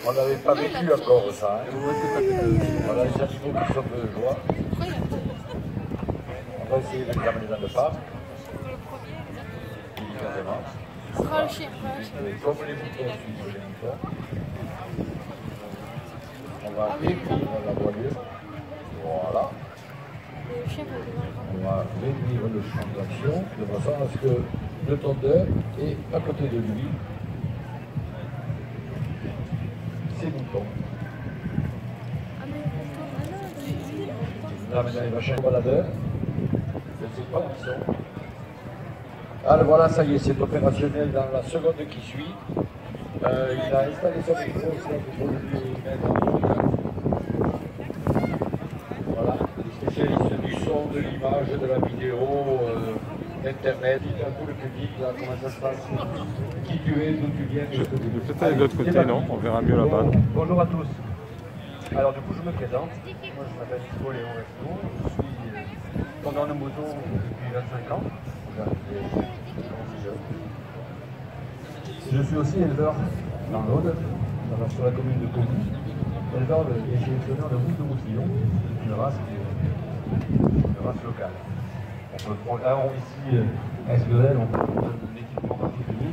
On n'avait pas vécu encore ça. Hein. Voilà les animaux qui sont de joie. On va essayer de les amener dans le parc. Délicatement. Comme les moutons suivent les moutons. On va réduire la voilure. Voilà. On va réduire le champ d'action de façon à ce que le tondeur est à côté de lui. Ces moutons. Là maintenant il va chercher le baladeur. Je ne sais pas où ils sont. Alors voilà, ça y est, c'est opérationnel dans la seconde qui suit. Il a installé son micro aussi pour lui mettre en contact. Voilà, les spécialistes du son, de l'image, de la vidéo, Internet, dites un peu le public, là, comment ça se passe, qui tu es, d'où tu viens. Je vais peut-être aller de l'autre côté, non? On verra mieux là-bas. Bonjour à tous. Alors du coup, je me présente. Moi, je m'appelle Thibault Léon Resto. Je suis tondeur de moto depuis 25 ans. Je suis aussi éleveur dans l'Aude, sur la commune de Cauny, éleveur et sélectionneur de mouches de moutillon, une race locale. Ici, à SGL, on peut un équipement particulier,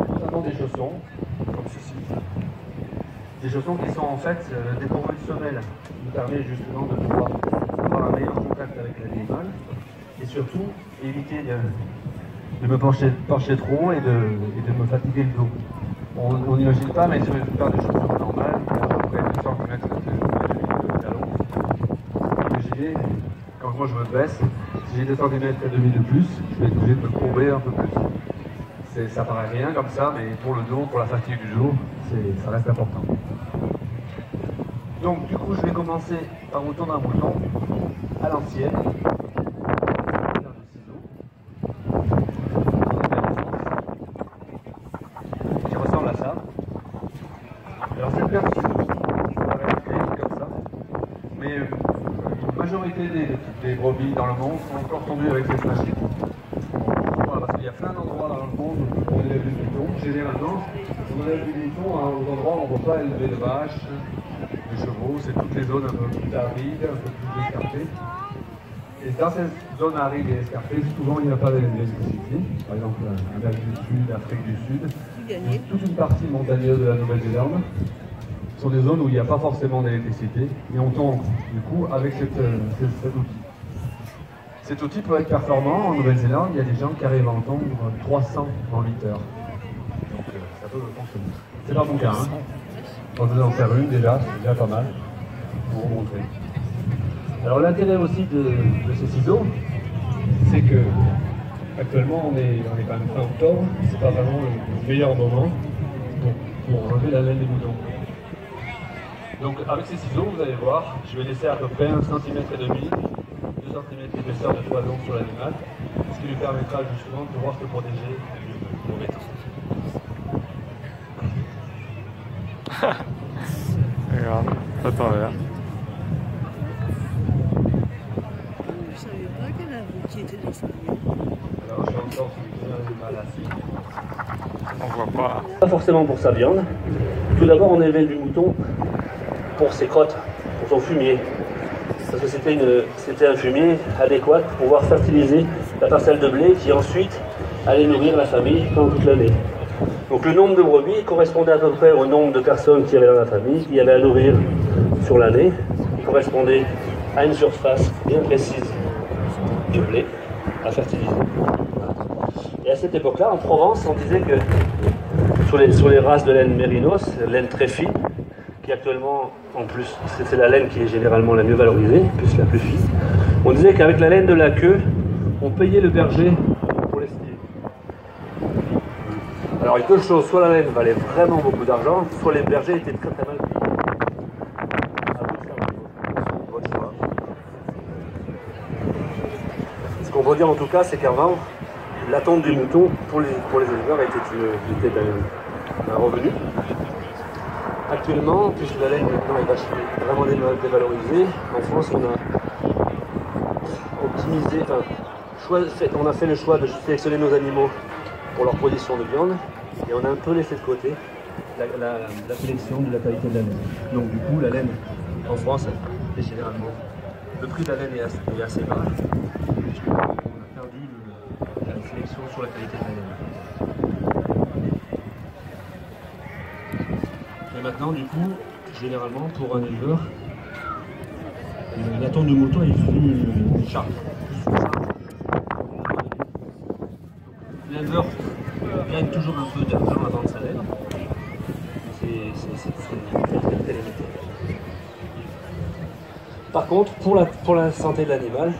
notamment des chaussons, comme ceci. Des chaussons qui sont en fait dépourvus de semelles, qui nous permet justement de pouvoir avoir un meilleur contact avec l'animal et surtout éviter de me pencher trop et de me fatiguer le dos. On n'imagine pas, mais sur une paire de chaussures normales, il y a à peu près 2 cm de talon. Et quand moi je me baisse, si j'ai 2 cm et demi de plus, je vais être obligé de me courber un peu plus. Ça paraît rien comme ça, mais pour le dos, pour la fatigue du jour, ça reste important. Donc du coup, je vais commencer par vous tondre un mouton à l'ancienne. Qui ressemble à ça. Alors cette paire de ciseaux, ça va être comme ça. Mais une majorité des brebis dans le monde sont encore tondues avec cette machine. Voilà, parce qu'il y a plein d'endroits dans le monde où on élève du mouton. Généralement, on élève du mouton aux endroits où on ne peut pas élever de vaches, de chevaux. C'est toutes les zones un peu plus arides, un peu plus escarpées. Et dans ces zones arides et escarpées, souvent il n'y a pas d'électricité. Par exemple, Amérique du Sud, Afrique du Sud, toute une partie montagneuse de la Nouvelle-Zélande sont des zones où il n'y a pas forcément d'électricité. Et on tombe du coup avec cet outil. Cet outil peut être performant. En Nouvelle-Zélande, il y a des gens qui arrivent à en tondre 300 en 8 heures. Donc ça peut fonctionner. C'est pas mon cas. Hein. On peut en faire une déjà, c'est déjà pas mal pour vous montrer. Alors l'intérêt aussi de ces ciseaux, c'est que actuellement on est quand même fin octobre, c'est pas vraiment le meilleur moment pour enlever la laine des moutons. Donc avec ces ciseaux, vous allez voir, je vais laisser à peu près 1,5 cm, 2 cm d'épaisseur de poison sur l'animal, ce qui lui permettra justement de pouvoir se protéger du mauvais temps. Regarde, attends là. Je savais pas qu'elle avait qui était descendue. Alors je suis encore sur l'animal assis. On voit pas. Pas forcément pour sa viande. Tout d'abord, on élevait du mouton pour ses crottes, pour son fumier. Parce que c'était un fumier adéquat pour pouvoir fertiliser la parcelle de blé qui ensuite allait nourrir la famille pendant toute l'année. Donc le nombre de brebis correspondait à peu près au nombre de personnes qui avaient dans la famille, qui avaient à nourrir sur l'année. Il correspondait à une surface bien précise de blé à fertiliser. Et à cette époque-là, en Provence, on disait que sur les races de laine mérinos, laine très fine, qui actuellement, en plus, c'est la laine qui est généralement la mieux valorisée, plus la plus fine, on disait qu'avec la laine de la queue, on payait le berger pour les styles. Alors, il y a deux choses, soit la laine valait vraiment beaucoup d'argent, soit les bergers étaient très très mal payés. Ce qu'on peut dire en tout cas, c'est qu'avant, la tonte du mouton pour les éleveurs était un revenu. Actuellement, puisque la laine maintenant est vraiment dévalorisée, en France on a optimisé, on a fait le choix de sélectionner nos animaux pour leur production de viande et on a un peu laissé de côté la sélection de la qualité de la laine. Donc du coup, la laine en France est généralement... Le prix de la laine est assez bas. On a perdu la sélection sur la qualité de la laine. Et maintenant, du coup, généralement, pour un éleveur, la tonne de mouton est une charge. L'éleveur gagne toujours un peu d'argent à vendre sa laine. C'est limité. Par contre, pour la santé de l'animal,